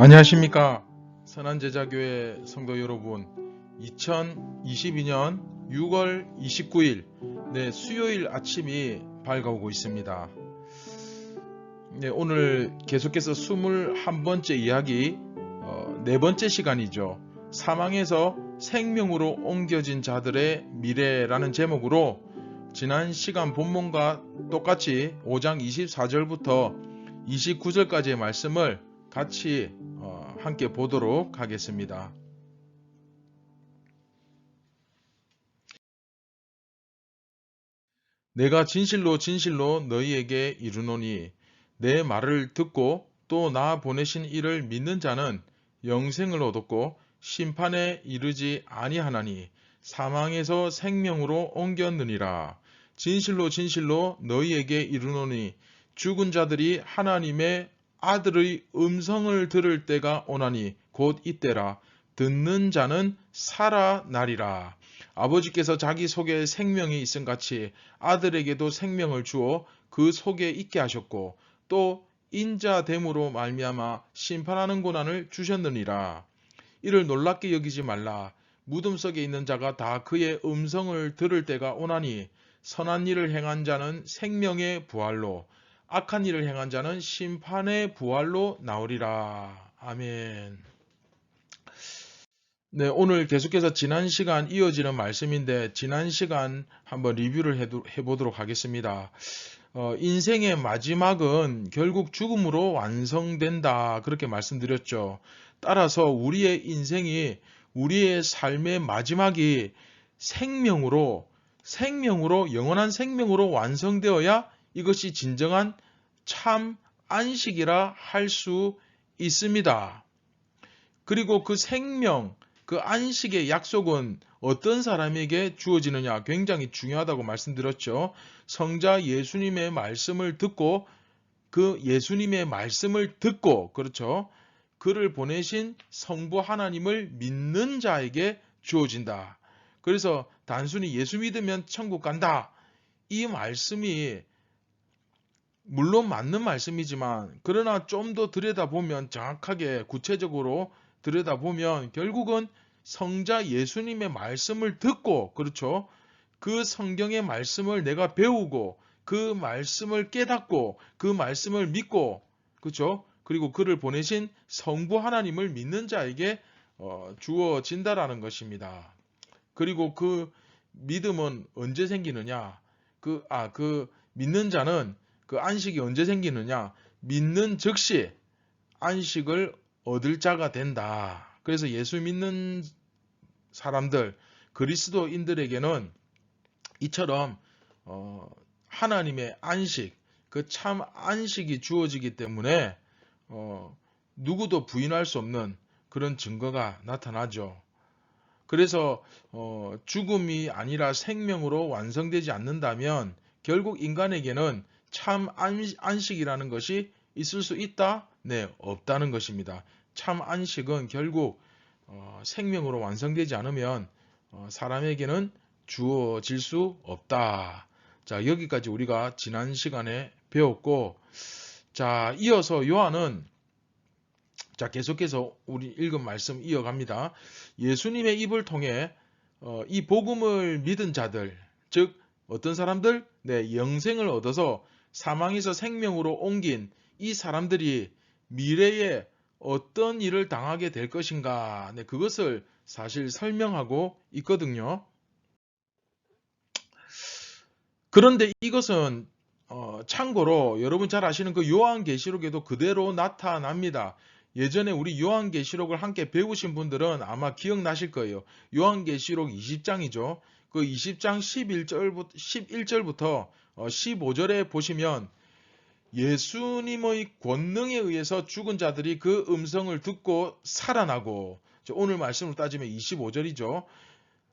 안녕하십니까. 선한제자교회 성도 여러분, 2022년 6월 29일 수요일 아침이 밝아오고 있습니다. 오늘 계속해서 21번째 이야기, 네 번째 시간이죠. 사망에서 생명으로 옮겨진 자들의 미래라는 제목으로 지난 시간 본문과 똑같이 5장 24절부터 29절까지의 말씀을 같이 함께 보도록 하겠습니다. 내가 진실로 진실로 너희에게 이르노니 내 말을 듣고 또 나 보내신 이를 믿는 자는 영생을 얻었고 심판에 이르지 아니하나니 사망에서 생명으로 옮겼느니라. 진실로 진실로 너희에게 이르노니 죽은 자들이 하나님의 아들의 음성을 들을 때가 오나니 곧 이때라. 듣는 자는 살아나리라. 아버지께서 자기 속에 생명이 있음같이 아들에게도 생명을 주어 그 속에 있게 하셨고 또 인자됨으로 말미암아 심판하는 고난을 주셨느니라. 이를 놀랍게 여기지 말라. 무덤 속에 있는 자가 다 그의 음성을 들을 때가 오나니 선한 일을 행한 자는 생명의 부활로 악한 일을 행한 자는 심판의 부활로 나오리라. 아멘. 오늘 계속해서 지난 시간 이어지는 말씀인데 지난 시간 한번 리뷰를 해보도록 하겠습니다. 인생의 마지막은 결국 죽음으로 완성된다. 그렇게 말씀드렸죠. 따라서 우리의 인생이 우리의 삶의 마지막이 생명으로 영원한 생명으로 완성되어야 이것이 진정한 참 안식이라 할 수 있습니다. 그리고 그 생명, 그 안식의 약속은 어떤 사람에게 주어지느냐 굉장히 중요하다고 말씀드렸죠. 성자 예수님의 말씀을 듣고 그렇죠. 그를 보내신 성부 하나님을 믿는 자에게 주어진다. 그래서 단순히 예수 믿으면 천국 간다. 이 말씀이 물론 맞는 말씀이지만 그러나 좀 더 들여다보면 정확하게 구체적으로 들여다보면 결국은 성자 예수님의 말씀을 듣고 그렇죠. 그 성경의 말씀을 내가 배우고 그 말씀을 깨닫고 그 말씀을 믿고 그렇죠. 그리고 그를 보내신 성부 하나님을 믿는 자에게 주어진다라는 것입니다. 그리고 그 믿음은 언제 생기느냐? 그 믿는 자는 그 안식이 언제 생기느냐? 믿는 즉시 안식을 얻을 자가 된다. 그래서 예수 믿는 사람들, 그리스도인들에게는 이처럼 하나님의 안식, 그 참 안식이 주어지기 때문에 누구도 부인할 수 없는 그런 증거가 나타나죠. 그래서 죽음이 아니라 생명으로 완성되지 않는다면 결국 인간에게는 참 안식이라는 것이 있을 수 있다? 네, 없다는 것입니다. 참 안식은 결국 생명으로 완성되지 않으면 사람에게는 주어질 수 없다. 자, 여기까지 우리가 지난 시간에 배웠고, 자, 이어서 요한은 계속해서 우리 읽은 말씀 이어갑니다. 예수님의 입을 통해 이 복음을 믿은 자들, 즉 어떤 사람들? 네, 영생을 얻어서 사망에서 생명으로 옮긴 이 사람들이 미래에 어떤 일을 당하게 될 것인가? 네, 그것을 사실 설명하고 있거든요. 그런데 이것은 참고로 여러분 잘 아시는 그 요한계시록에도 그대로 나타납니다. 예전에 우리 요한계시록을 함께 배우신 분들은 아마 기억나실 거예요. 요한계시록 20장이죠. 그 20장 11절부터 15절에 보시면 예수님의 권능에 의해서 죽은 자들이 그 음성을 듣고 살아나고, 오늘 말씀으로 따지면 25절이죠.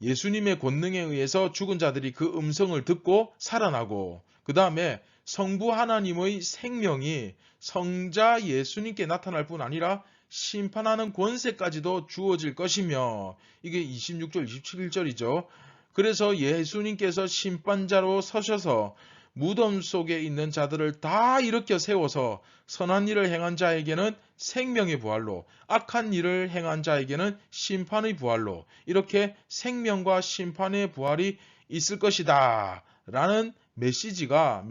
예수님의 권능에 의해서 죽은 자들이 그 음성을 듣고 살아나고, 그 다음에 성부 하나님의 생명이 성자 예수님께 나타날 뿐 아니라 심판하는 권세까지도 주어질 것이며, 이게 26절, 27절이죠. 그래서 예수님께서 심판자로 서셔서 무덤 속에 있는 자들을 다 일으켜 세워서 선한 일을 행한 자에게는 생명의 부활로, 악한 일을 행한 자에게는 심판의 부활로, 이렇게 생명과 심판의 부활이 있을 것이다 라는 메시지가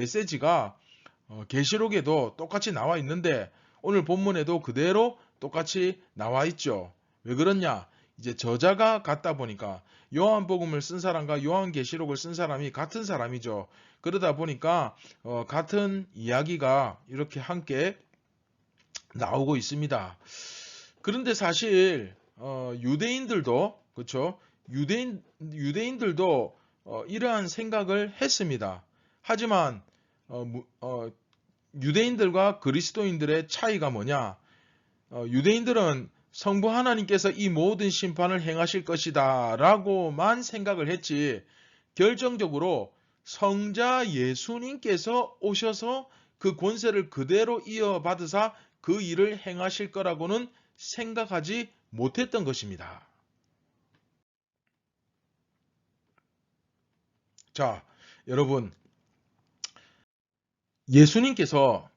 계시록에도 똑같이 나와 있는데 오늘 본문에도 그대로 똑같이 나와 있죠. 왜 그러냐? 이제 저자가 같다 보니까 요한복음을 쓴 사람과 요한계시록을 쓴 사람이 같은 사람이죠. 그러다 보니까 같은 이야기가 이렇게 함께 나오고 있습니다. 그런데 사실 유대인들도 그렇죠? 유대인들도 이러한 생각을 했습니다. 하지만 유대인들과 그리스도인들의 차이가 뭐냐? 유대인들은 성부 하나님께서 이 모든 심판을 행하실 것이다 라고만 생각을 했지 결정적으로 성자 예수님께서 오셔서 그 권세를 그대로 이어받으사 그 일을 행하실 거라고는 생각하지 못했던 것입니다. 자, 여러분, 예수님께서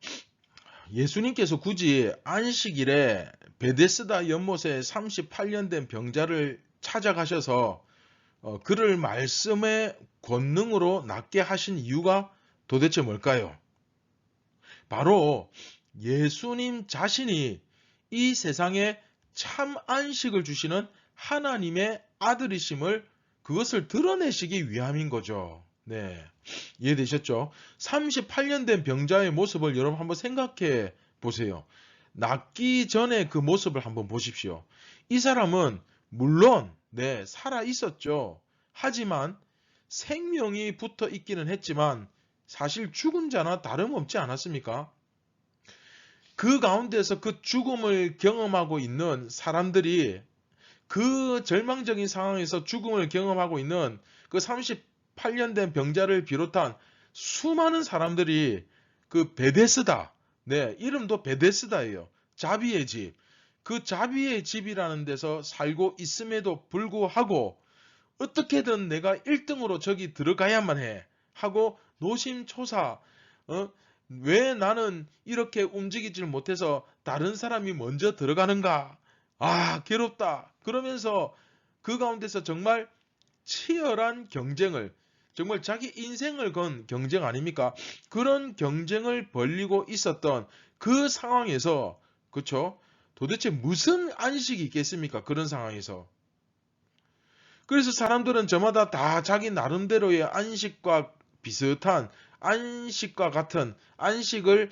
굳이 안식일에 베데스다 연못에 38년 된 병자를 찾아가셔서 그를 말씀의 권능으로 낫게 하신 이유가 도대체 뭘까요? 바로 예수님 자신이 이 세상에 참 안식을 주시는 하나님의 아들이심을 그것을 드러내시기 위함인 거죠. 네. 이해되셨죠? 38년 된 병자의 모습을 여러분 한번 생각해 보세요. 낫기 전에 그 모습을 한번 보십시오. 이 사람은 물론 살아 있었죠. 하지만 생명이 붙어 있기는 했지만 사실 죽은 자나 다름없지 않았습니까? 그 가운데서 그 죽음을 경험하고 있는 사람들이 그 절망적인 상황에서 죽음을 경험하고 있는 그 38년 된 병자를 비롯한 수많은 사람들이 그 베데스다, 이름도 베데스다예요. 자비의 집. 그 자비의 집이라는 데서 살고 있음에도 불구하고 어떻게든 내가 1등으로 저기 들어가야만 해 하고 노심초사 왜 나는 이렇게 움직이질 못해서 다른 사람이 먼저 들어가는가? 아, 괴롭다. 그러면서 그 가운데서 정말 치열한 경쟁을 정말 자기 인생을 건 경쟁 아닙니까? 그런 경쟁을 벌이고 있었던 그 상황에서 그렇죠? 도대체 무슨 안식이 있겠습니까? 그런 상황에서. 그래서 사람들은 저마다 다 자기 나름대로의 안식과 비슷한 안식과 같은 안식을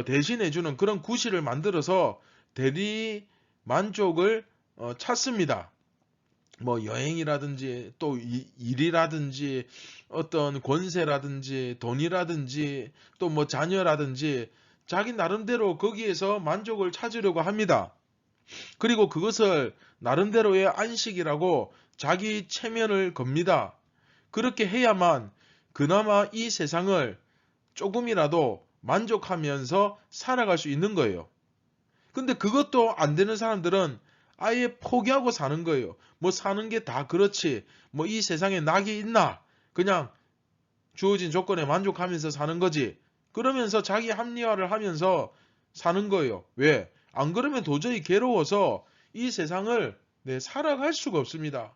대신해주는 그런 구실을 만들어서 대리 만족을 찾습니다. 뭐 여행이라든지 또 일이라든지 어떤 권세라든지 돈이라든지 또 뭐 자녀라든지 자기 나름대로 거기에서 만족을 찾으려고 합니다. 그리고 그것을 나름대로의 안식이라고 자기 체면을 겁니다. 그렇게 해야만 그나마 이 세상을 조금이라도 만족하면서 살아갈 수 있는 거예요. 근데 그것도 안 되는 사람들은 아예 포기하고 사는 거예요. 뭐 사는 게 다 그렇지. 뭐 이 세상에 낙이 있나? 그냥 주어진 조건에 만족하면서 사는 거지. 그러면서 자기 합리화를 하면서 사는 거예요. 왜? 안 그러면 도저히 괴로워서 이 세상을 살아갈 수가 없습니다.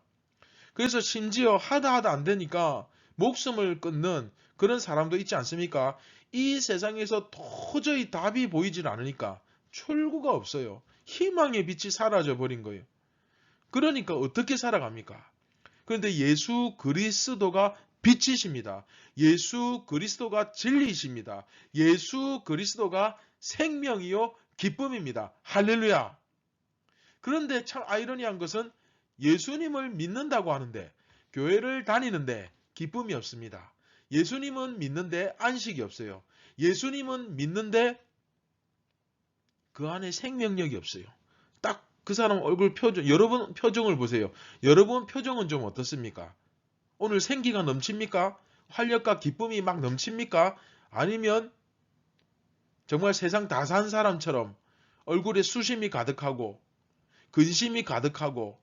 그래서 심지어 하다 안 되니까 목숨을 끊는 그런 사람도 있지 않습니까? 이 세상에서 도저히 답이 보이질 않으니까 출구가 없어요. 희망의 빛이 사라져 버린 거예요. 그러니까 어떻게 살아갑니까? 그런데 예수 그리스도가 빛이십니다. 예수 그리스도가 진리이십니다. 예수 그리스도가 생명이요 기쁨입니다. 할렐루야. 그런데 참 아이러니한 것은 예수님을 믿는다고 하는데 교회를 다니는데 기쁨이 없습니다. 예수님은 믿는데 안식이 없어요. 예수님은 믿는데 그 안에 생명력이 없어요. 딱 그 사람 얼굴 표정, 여러분 표정을 보세요. 여러분 표정은 좀 어떻습니까? 오늘 생기가 넘칩니까? 활력과 기쁨이 막 넘칩니까? 아니면 정말 세상 다 산 사람처럼 얼굴에 수심이 가득하고 근심이 가득하고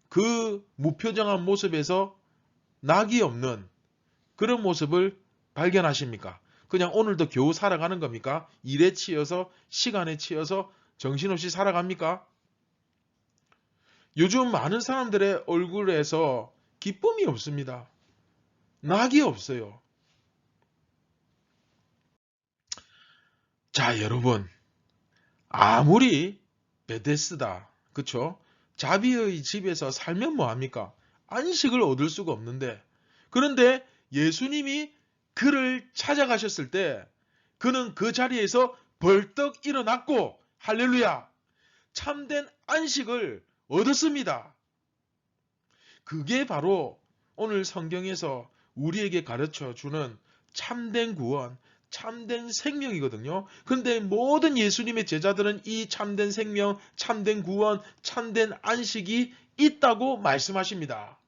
그 무표정한 모습에서 낙이 없는 그런 모습을 발견하십니까? 그냥 오늘도 겨우 살아가는 겁니까? 일에 치여서, 시간에 치여서 정신없이 살아갑니까? 요즘 많은 사람들의 얼굴에서 기쁨이 없습니다. 낙이 없어요. 자, 여러분. 아무리 베데스다, 그쵸? 자비의 집에서 살면 뭐합니까? 안식을 얻을 수가 없는데. 그런데 예수님이 그를 찾아가셨을 때 그는 그 자리에서 벌떡 일어났고, 할렐루야! 참된 안식을 얻었습니다. 그게 바로 오늘 성경에서 우리에게 가르쳐 주는 참된 구원, 참된 생명이거든요. 근데 모든 예수님의 제자들은 이 참된 생명, 참된 구원, 참된 안식이 있다고 말씀하십니다.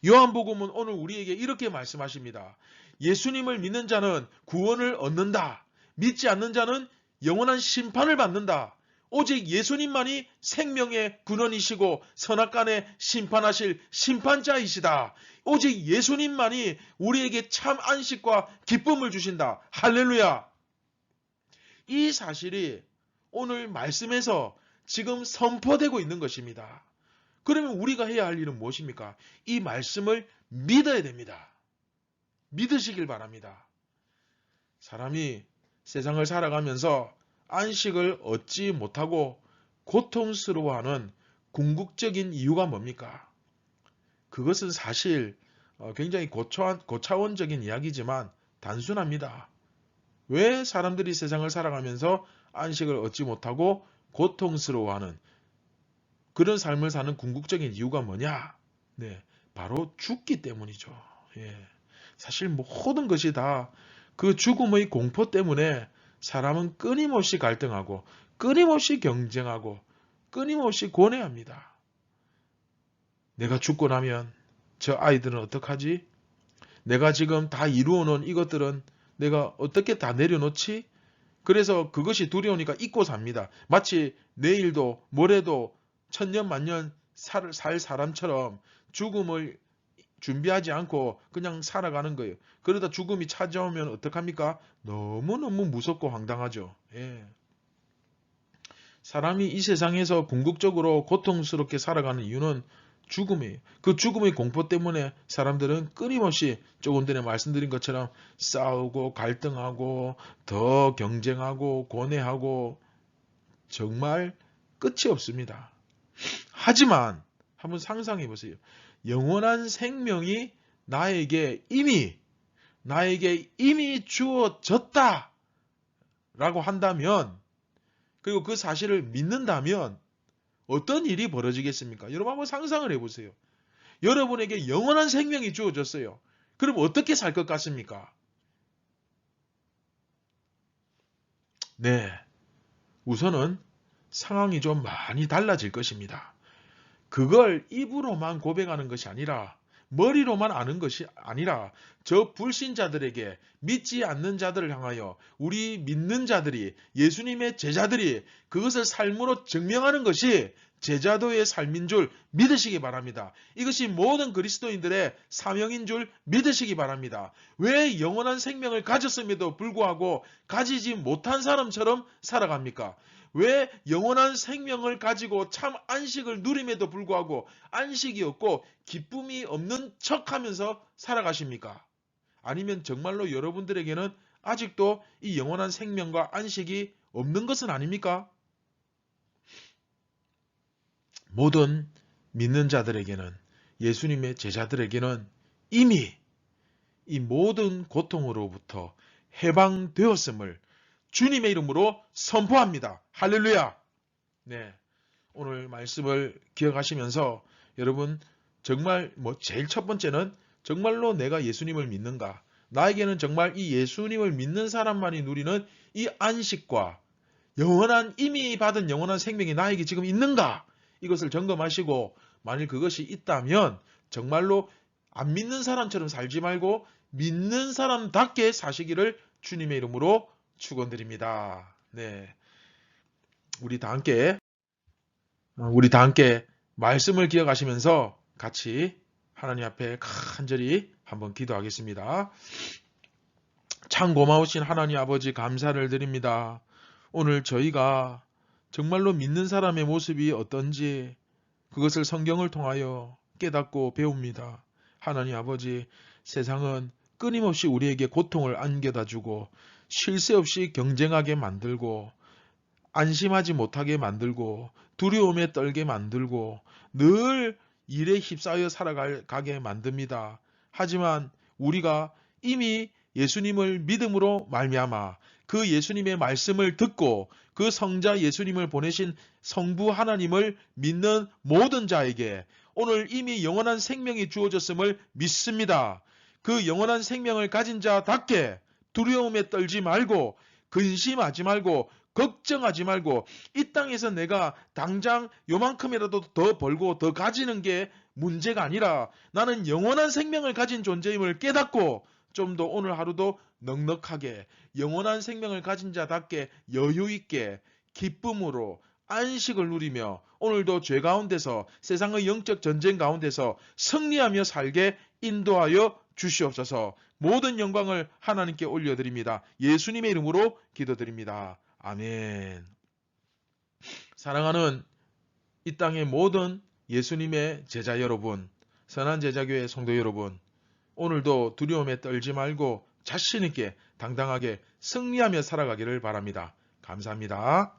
요한복음은 오늘 우리에게 이렇게 말씀하십니다. 예수님을 믿는 자는 구원을 얻는다. 믿지 않는 자는 영원한 심판을 받는다. 오직 예수님만이 생명의 근원이시고 선악간에 심판하실 심판자이시다. 오직 예수님만이 우리에게 참 안식과 기쁨을 주신다. 할렐루야. 이 사실이 오늘 말씀에서 지금 선포되고 있는 것입니다. 그러면 우리가 해야 할 일은 무엇입니까? 이 말씀을 믿어야 됩니다. 믿으시길 바랍니다. 사람이 세상을 살아가면서 안식을 얻지 못하고 고통스러워하는 궁극적인 이유가 뭡니까? 그것은 사실 굉장히 고차원적인 이야기지만 단순합니다. 왜 사람들이 세상을 살아가면서 안식을 얻지 못하고 고통스러워하는 그런 삶을 사는 궁극적인 이유가 뭐냐? 네, 바로 죽기 때문이죠. 예. 사실 모든 것이 다 그 죽음의 공포 때문에 사람은 끊임없이 갈등하고 끊임없이 경쟁하고 끊임없이 고뇌합니다. 내가 죽고 나면 저 아이들은 어떡하지? 내가 지금 다 이루어놓은 이것들은 내가 어떻게 다 내려놓지? 그래서 그것이 두려우니까 잊고 삽니다. 마치 내일도 모레도 천년만년 살 사람처럼 죽음을 준비하지 않고 그냥 살아가는 거예요. 그러다 죽음이 찾아오면 어떡합니까? 너무너무 무섭고 황당하죠. 예. 사람이 이 세상에서 궁극적으로 고통스럽게 살아가는 이유는 죽음이에요. 그 죽음의 공포 때문에 사람들은 끊임없이 조금 전에 말씀드린 것처럼 싸우고 갈등하고 더 경쟁하고 고뇌하고 정말 끝이 없습니다. 하지만 한번 상상해 보세요. 영원한 생명이 나에게 이미 주어졌다 라고 한다면, 그리고 그 사실을 믿는다면 어떤 일이 벌어지겠습니까? 여러분 한번 상상을 해보세요. 여러분에게 영원한 생명이 주어졌어요. 그럼 어떻게 살 것 같습니까? 네, 우선은 상황이 좀 많이 달라질 것입니다. 그걸 입으로만 고백하는 것이 아니라 머리로만 아는 것이 아니라 저 불신자들에게 믿지 않는 자들을 향하여 우리 믿는 자들이 예수님의 제자들이 그것을 삶으로 증명하는 것이 제자도의 삶인 줄 믿으시기 바랍니다. 이것이 모든 그리스도인들의 사명인 줄 믿으시기 바랍니다. 왜 영원한 생명을 가졌음에도 불구하고 가지지 못한 사람처럼 살아갑니까? 왜 영원한 생명을 가지고 참 안식을 누림에도 불구하고 안식이 없고 기쁨이 없는 척하면서 살아가십니까? 아니면 정말로 여러분들에게는 아직도 이 영원한 생명과 안식이 없는 것은 아닙니까? 모든 믿는 자들에게는, 예수님의 제자들에게는 이미 이 모든 고통으로부터 해방되었음을 주님의 이름으로 선포합니다. 할렐루야. 네, 오늘 말씀을 기억하시면서 여러분 정말 제일 첫 번째는 정말로 내가 예수님을 믿는가? 나에게는 정말 이 예수님을 믿는 사람만이 누리는 이 안식과 이미 받은 영원한 생명이 나에게 지금 있는가? 이것을 점검하시고, 만일 그것이 있다면 정말로 안 믿는 사람처럼 살지 말고 믿는 사람답게 사시기를 주님의 이름으로 축원드립니다. 네, 우리 다 함께 말씀을 기억하시면서 같이 하나님 앞에 간절히 한번 기도하겠습니다. 참 고마우신 하나님 아버지 감사를 드립니다. 오늘 저희가 정말로 믿는 사람의 모습이 어떤지 그것을 성경을 통하여 깨닫고 배웁니다. 하나님 아버지, 세상은 끊임없이 우리에게 고통을 안겨다 주고 쉴 새 없이 경쟁하게 만들고 안심하지 못하게 만들고 두려움에 떨게 만들고 늘 일에 휩싸여 살아가게 만듭니다. 하지만 우리가 이미 예수님을 믿음으로 말미암아 그 예수님의 말씀을 듣고 그 성자 예수님을 보내신 성부 하나님을 믿는 모든 자에게 오늘 이미 영원한 생명이 주어졌음을 믿습니다. 그 영원한 생명을 가진 자답게 두려움에 떨지 말고 근심하지 말고 걱정하지 말고 이 땅에서 내가 당장 요만큼이라도 더 벌고 더 가지는 게 문제가 아니라 나는 영원한 생명을 가진 존재임을 깨닫고 좀 더 오늘 하루도 넉넉하게 영원한 생명을 가진 자답게 여유 있게 기쁨으로 안식을 누리며 오늘도 죄 가운데서 세상의 영적 전쟁 가운데서 승리하며 살게 인도하여 주시옵소서. 모든 영광을 하나님께 올려드립니다. 예수님의 이름으로 기도드립니다. 아멘. 사랑하는 이 땅의 모든 예수님의 제자 여러분, 선한 제자교회 성도 여러분, 오늘도 두려움에 떨지 말고 자신 있게 당당하게 승리하며 살아가기를 바랍니다. 감사합니다.